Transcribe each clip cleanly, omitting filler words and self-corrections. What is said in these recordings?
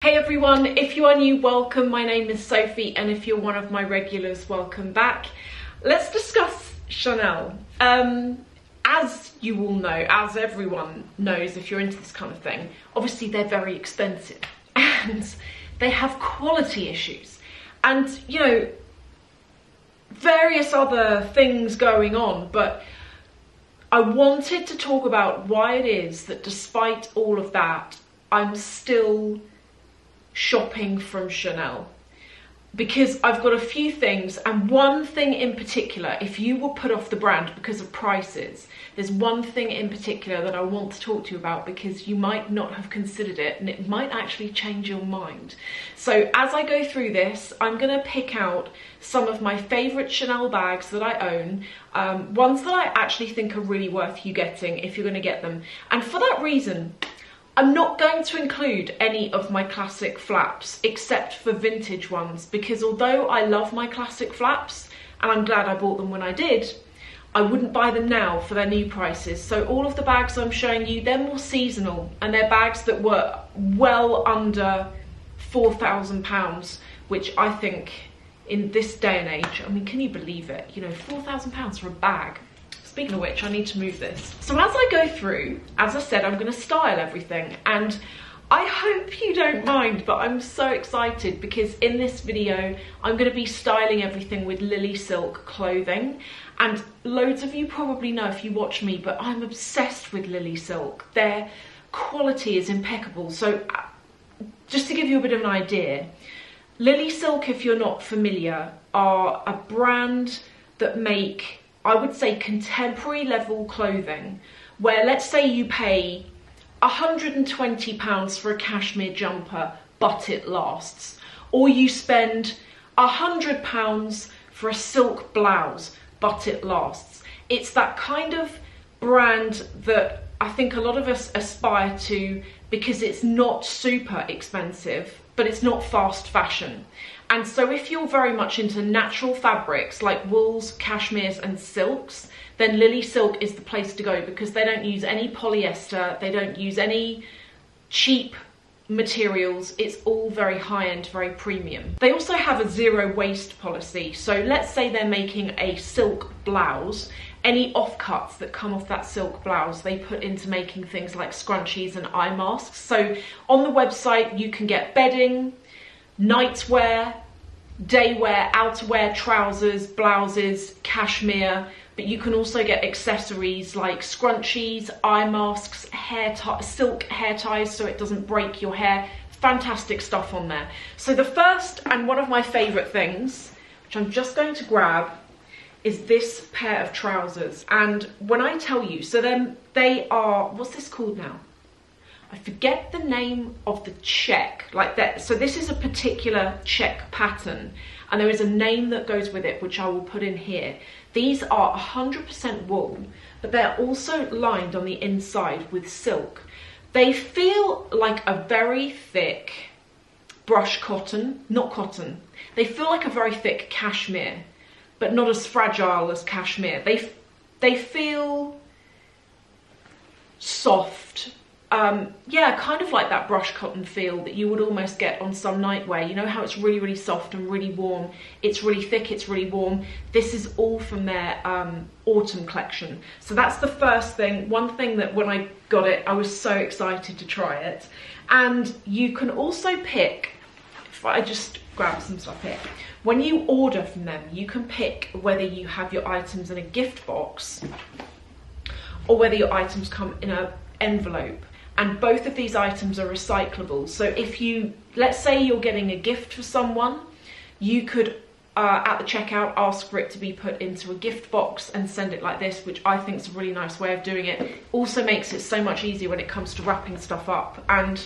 Hey everyone, if you are new, welcome. My name is Sophie, and if you're one of my regulars, welcome back. Let's discuss Chanel. As you all know, as everyone knows if you're into this kind of thing, obviously they're very expensive and they have quality issues and, you know, various other things going on, but I wanted to talk about why it is that despite all of that, I'm still shopping from Chanel, because I've got a few things, and one thing in particular, if you were put off the brand because of prices, there's one thing in particular that I want to talk to you about, because you might not have considered it and it might actually change your mind. So as I go through this, I'm going to pick out some of my favourite Chanel bags that I own, ones that I actually think are really worth you getting if you're going to get them. And for that reason, I'm not going to include any of my classic flaps except for vintage ones, because although I love my classic flaps and I'm glad I bought them when I did, I wouldn't buy them now for their new prices. So all of the bags I'm showing you, they're more seasonal, and they're bags that were well under £4,000, which I think in this day and age, I mean, can you believe it? You know, £4,000 for a bag. Speaking of which, I need to move this. So as I go through, as I said, I'm going to style everything, and I hope you don't mind, but I'm so excited because in this video, I'm going to be styling everything with Lilysilk clothing. And loads of you probably know if you watch me, but I'm obsessed with Lilysilk. Their quality is impeccable. So just to give you a bit of an idea, Lilysilk, if you're not familiar, are a brand that make, I would say, contemporary level clothing, where let's say you pay £120 for a cashmere jumper, but it lasts. Or you spend £100 for a silk blouse, but it lasts. It's that kind of brand that I think a lot of us aspire to, because it's not super expensive, but it's not fast fashion. And so if you're very much into natural fabrics like wools, cashmeres and silks, then Lilysilk is the place to go, because they don't use any polyester, they don't use any cheap materials. It's all very high-end, very premium. They also have a zero waste policy. So let's say they're making a silk blouse, any offcuts that come off that silk blouse they put into making things like scrunchies and eye masks. So on the website you can get bedding, nightwear, daywear, outerwear, trousers, blouses, cashmere, but you can also get accessories like scrunchies, eye masks, silk hair ties so it doesn't break your hair. Fantastic stuff on there. So the first and one of my favourite things, which I'm just going to grab, is this pair of trousers. And when I tell you, so then they are, what's this called now? I forget the name of the check, like that. So this is a particular check pattern, and there is a name that goes with it, which I will put in here. These are 100% wool, but they're also lined on the inside with silk. They feel like a very thick brush cotton, not cotton. They feel like a very thick cashmere, but not as fragile as cashmere. They feel soft. Yeah, kind of like that brush cotton feel that you would almost get on some nightwear. You know how it's really, really soft and really warm. It's really thick, it's really warm. This is all from their autumn collection. So that's the first thing. One thing that when I got it, I was so excited to try it. And you can also pick, if I just grab some stuff here, when you order from them, you can pick whether you have your items in a gift box or whether your items come in an envelope. And both of these items are recyclable. So if you, let's say you're getting a gift for someone, you could, at the checkout, ask for it to be put into a gift box and send it like this, which I think is a really nice way of doing it. Also makes it so much easier when it comes to wrapping stuff up. And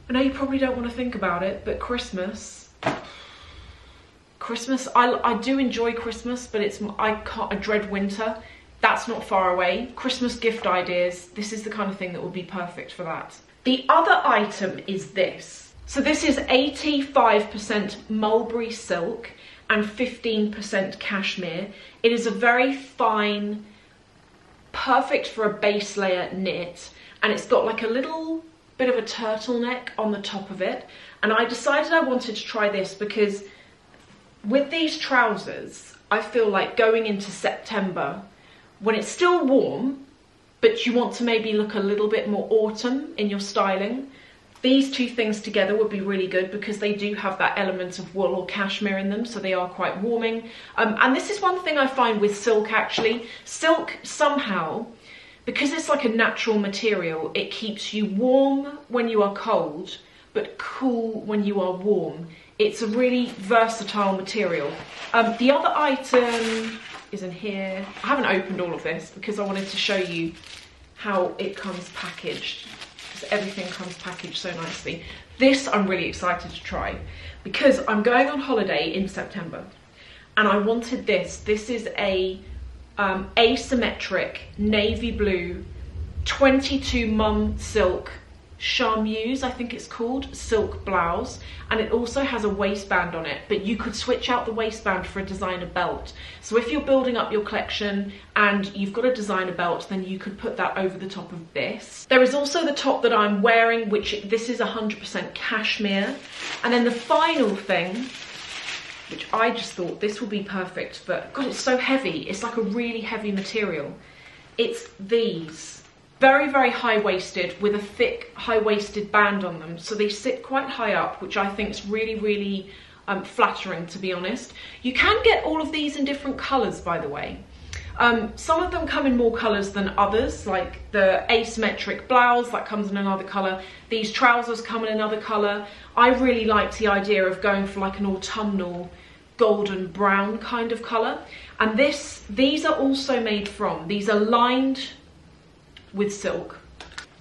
I know you probably don't want to think about it, but Christmas, I do enjoy Christmas, but I dread winter. That's not far away. Christmas gift ideas, this is the kind of thing that would be perfect for that. The other item is this. So this is 85% mulberry silk and 15% cashmere. It is a very fine, perfect for a base layer knit, and it's got like a little bit of a turtleneck on the top of it. And I decided I wanted to try this because with these trousers, I feel like going into September, when it's still warm, but you want to maybe look a little bit more autumn in your styling, these two things together would be really good because they do have that element of wool or cashmere in them, so they are quite warming. And this is one thing I find with silk actually. Silk somehow, because it's like a natural material, it keeps you warm when you are cold, but cool when you are warm. It's a really versatile material. The other item is in here. I haven't opened all of this because I wanted to show you how it comes packaged. Everything comes packaged so nicely. This I'm really excited to try because I'm going on holiday in September and I wanted this. This is a asymmetric navy blue 22 mum silk charmeuse, I think it's called, silk blouse, and it also has a waistband on it, but you could switch out the waistband for a designer belt. So if you're building up your collection and you've got a designer belt, then you could put that over the top of this. There is also the top that I'm wearing, which this is 100% cashmere. And then the final thing, which I just thought this will be perfect for, God, it's so heavy. It's like a really heavy material. It's these. Very, very high-waisted with a thick high-waisted band on them. So they sit quite high up, which I think is really, really flattering, to be honest. You can get all of these in different colours, by the way. Some of them come in more colours than others, like the asymmetric blouse, that comes in another colour. These trousers come in another colour. I really liked the idea of going for like an autumnal golden brown kind of colour. And these are also made from, these are lined with silk,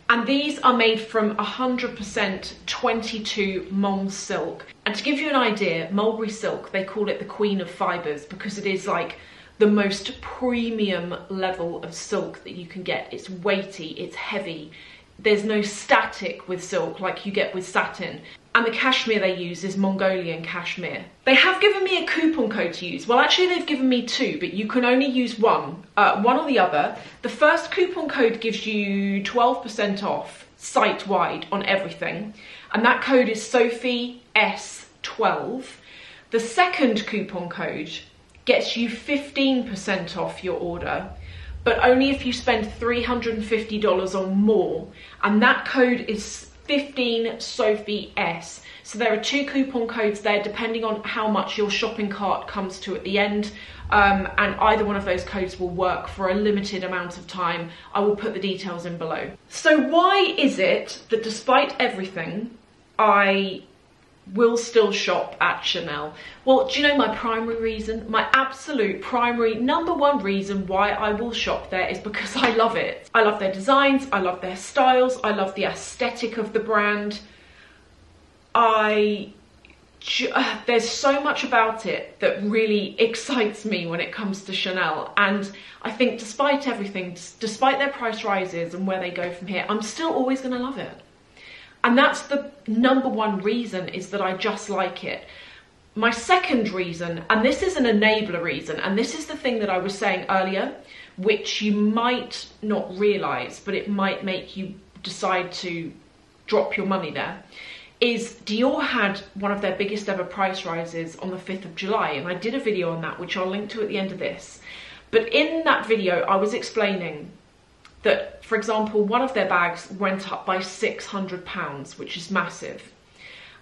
and these are made from 100% 22 mom silk. And to give you an idea, mulberry silk, they call it the queen of fibres because it is like the most premium level of silk that you can get. It's weighty, it's heavy, there's no static with silk like you get with satin. And the cashmere they use is Mongolian cashmere. They have given me a coupon code to use. Well, actually they've given me two, but you can only use one or the other. The first coupon code gives you 12% off site-wide on everything. And that code is Sophie S12. The second coupon code gets you 15% off your order, but only if you spend $350 or more. And that code is 15 Sophie S. So there are two coupon codes there depending on how much your shopping cart comes to at the end, and either one of those codes will work for a limited amount of time. I will put the details in below. So why is it that despite everything I will still shop at Chanel? Well, do you know my primary reason? My absolute primary #1 reason why I will shop there is because I love it. I love their designs, I love their styles, I love the aesthetic of the brand. There's so much about it that really excites me when it comes to Chanel, and I think despite everything, despite their price rises and where they go from here, I'm still always going to love it. And that's the #1 reason, is that I just like it. My second reason, and this is an enabler reason, and this is the thing that I was saying earlier, which you might not realise, but it might make you decide to drop your money there, is Dior had one of their biggest ever price rises on the 5th of July, and I did a video on that, which I'll link to at the end of this. But in that video, I was explaining that, for example, one of their bags went up by £600, which is massive.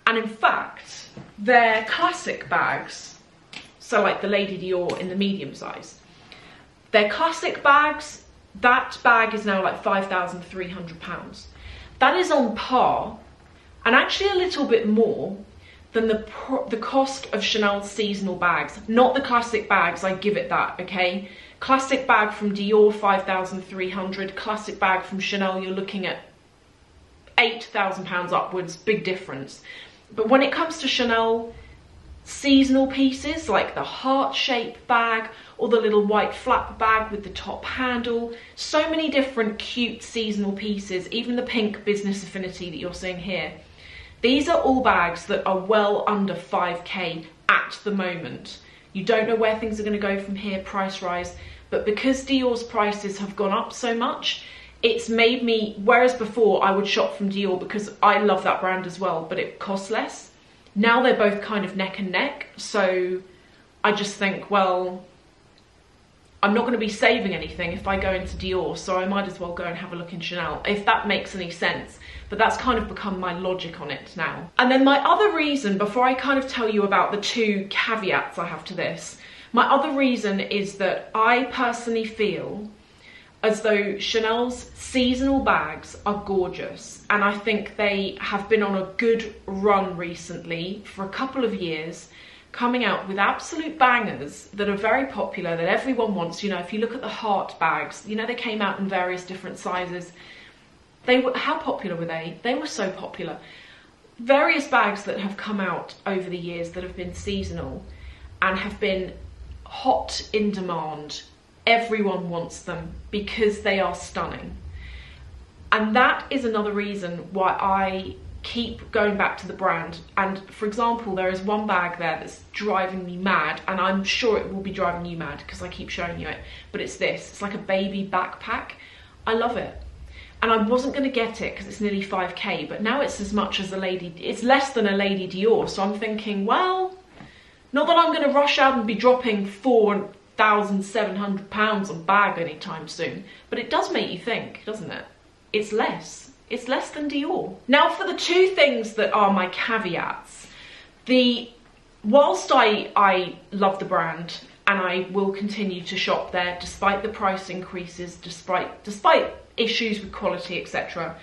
And in fact, their classic bags, so like the Lady Dior in the medium size, their classic bags, that bag is now like £5,300. That is on par, and actually a little bit more, than the cost of Chanel's seasonal bags. Not the classic bags, I give it that, okay? Classic bag from Dior, 5,300. Classic bag from Chanel, you're looking at £8,000 upwards, big difference. But when it comes to Chanel seasonal pieces, like the heart-shaped bag or the little white flap bag with the top handle, so many different cute seasonal pieces, even the pink business affinity that you're seeing here. These are all bags that are well under 5K at the moment. You don't know where things are going to go from here, price rise, but because Dior's prices have gone up so much, it's made me, whereas before I would shop from Dior because I love that brand as well, but it costs less. Now they're both kind of neck and neck. So I just think, well, I'm not going to be saving anything if I go into Dior, so I might as well go and have a look in Chanel, if that makes any sense. But that's kind of become my logic on it now. And then my other reason, before I kind of tell you about the 2 caveats I have to this, my other reason is that I personally feel as though Chanel's seasonal bags are gorgeous, and I think they have been on a good run recently for a couple of years, coming out with absolute bangers that are very popular, that everyone wants. You know, if you look at the heart bags, you know, they came out in various different sizes. They were, how popular were they? They were so popular. Various bags that have come out over the years that have been seasonal and have been hot in demand. Everyone wants them because they are stunning. And that is another reason why I keep going back to the brand. And for example, there is one bag there that's driving me mad, and I'm sure it will be driving you mad because I keep showing you it, but it's this. It's like a baby backpack. I love it. And I wasn't going to get it because it's nearly 5k, but now it's as much as a lady, it's less than a Lady Dior. So I'm thinking, well, not that I'm going to rush out and be dropping £4,700 on bag anytime soon, but it does make you think, doesn't it? It's less. It's less than Dior. Now for the 2 things that are my caveats. Whilst I love the brand and I will continue to shop there despite the price increases, despite issues with quality, etc.,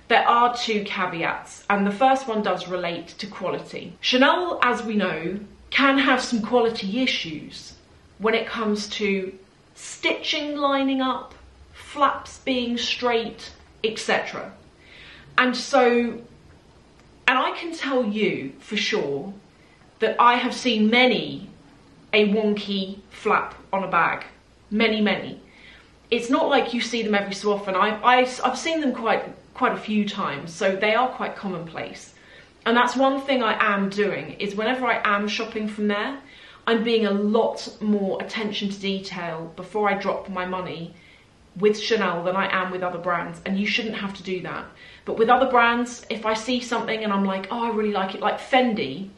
there are 2 caveats, and the first one does relate to quality. Chanel, as we know, can have some quality issues when it comes to stitching lining up, flaps being straight, etc. And I can tell you for sure that I have seen many a wonky flap on a bag. Many. It's not like you see them every so often. I've seen them quite a few times, so they are quite commonplace. And that's one thing I am doing, is whenever I am shopping from there, I'm being a lot more attention to detail before I drop my money with Chanel than I am with other brands, and you shouldn't have to do that. But with other brands, if I see something and I'm like, oh, I really like it, like Fendi,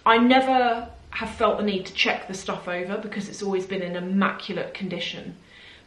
I never have felt the need to check the stuff over because it's always been in immaculate condition.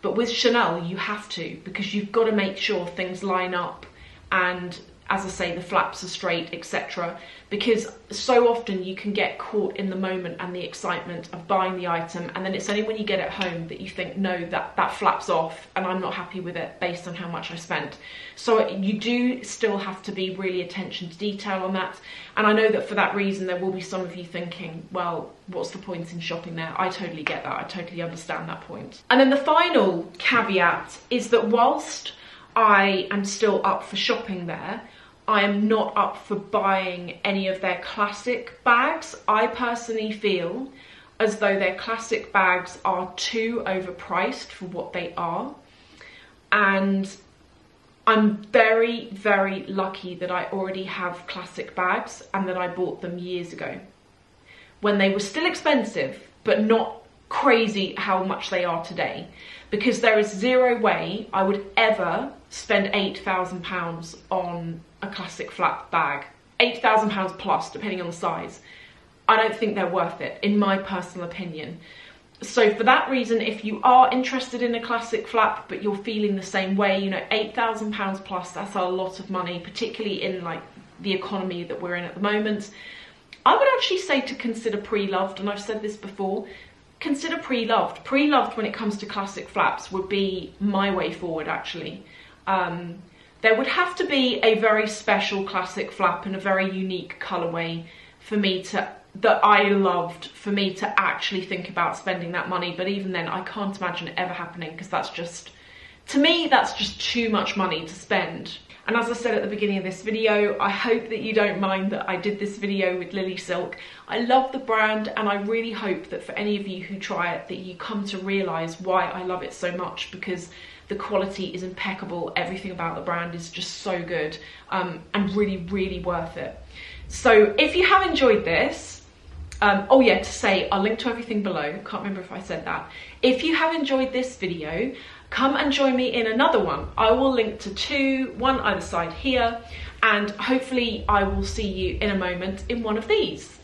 But with Chanel, you have to, because you've got to make sure things line up and, as I say, the flaps are straight, etc. Because so often you can get caught in the moment and the excitement of buying the item, and then it's only when you get it home that you think, no, that flap's off and I'm not happy with it based on how much I spent. So you do still have to be really attention to detail on that. And I know that for that reason there will be some of you thinking, well, what's the point in shopping there? I totally get that. I totally understand that point. And then the final caveat is that whilst I am still up for shopping there, I am not up for buying any of their classic bags. I personally feel as though their classic bags are too overpriced for what they are. And I'm very, very lucky that I already have classic bags and that I bought them years ago, when they were still expensive, but not crazy how much they are today. Because there is zero way I would ever spend £8,000 on a classic flap bag. £8,000 plus, depending on the size. I don't think they're worth it, in my personal opinion. So for that reason, if you are interested in a classic flap, but you're feeling the same way, you know, £8,000 plus, that's a lot of money, particularly in like the economy that we're in at the moment. I would actually say to consider pre-loved, and I've said this before, consider pre-loved. Pre-loved when it comes to classic flaps would be my way forward, actually. There would have to be a very special classic flap in a very unique colourway for me to, that I loved, for me to actually think about spending that money. But even then, I can't imagine it ever happening, because that's just, to me, that's just too much money to spend. And as I said at the beginning of this video, I hope that you don't mind that I did this video with Lilysilk. I love the brand, and I really hope that for any of you who try it, that you come to realise why I love it so much, because the quality is impeccable. Everything about the brand is just so good, and really, really worth it. So if you have enjoyed this, Oh yeah, to say, I'll link to everything below. Can't remember if I said that. If you have enjoyed this video, come and join me in another one. I will link to two, one either side here, and hopefully I will see you in a moment in one of these.